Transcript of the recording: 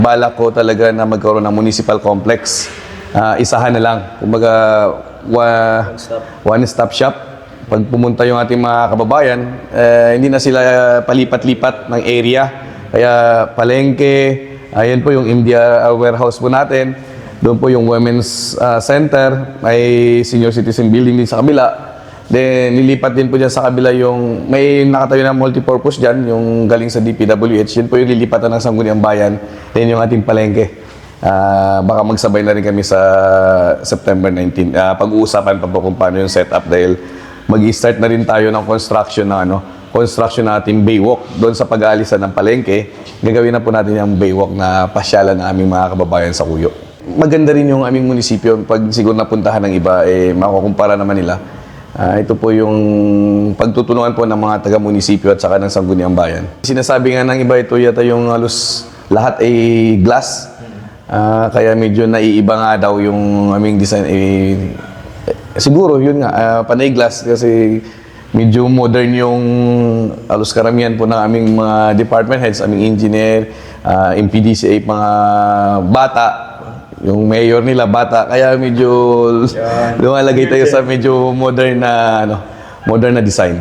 Balak ko talaga na magkaroon ng municipal complex. Isahan na lang. Kumbaga, one-stop shop. Pag pumunta yung ating mga kababayan, hindi na sila palipat-lipat ng area. Kaya palengke, ayan po yung India warehouse po natin. Doon po yung Women's Center, may senior citizen building din sa kabila. Then, nilipat din po dyan sa kabila yung, may nakatayo na multipurpose dyan, yung galing sa DPWH. Yun po yung lilipatan ng Sangguniang Bayan. Then yung ating palengke. Baka magsabay na rin kami sa September 19. Pag-uusapan pa po kung paano yung setup dahil mag-i-start na rin tayo ng construction na construction ng ating baywalk. Doon sa pag-aalisan ng palengke, gagawin na po natin yung baywalk na pasyalan ng aming mga kababayan sa Cuyo. Maganda rin yung aming munisipyo. Pag siguro napuntahan ng iba, makukumpara naman nila. Ito po yung pagtutulungan po ng mga taga-munisipyo at saka ng Sangguniang Bayan. Sinasabi nga ng iba, ito yata yung halos lahat ay glass. Kaya medyo naiiba nga daw yung aming design. Siguro yun nga, panay glass kasi medyo modern yung halos karamihan po ng aming mga department heads, aming engineer, MPDCA, mga bata. Yung mayor nila, bata. Kaya medyo lumalagay tayo sa medyo modern na design.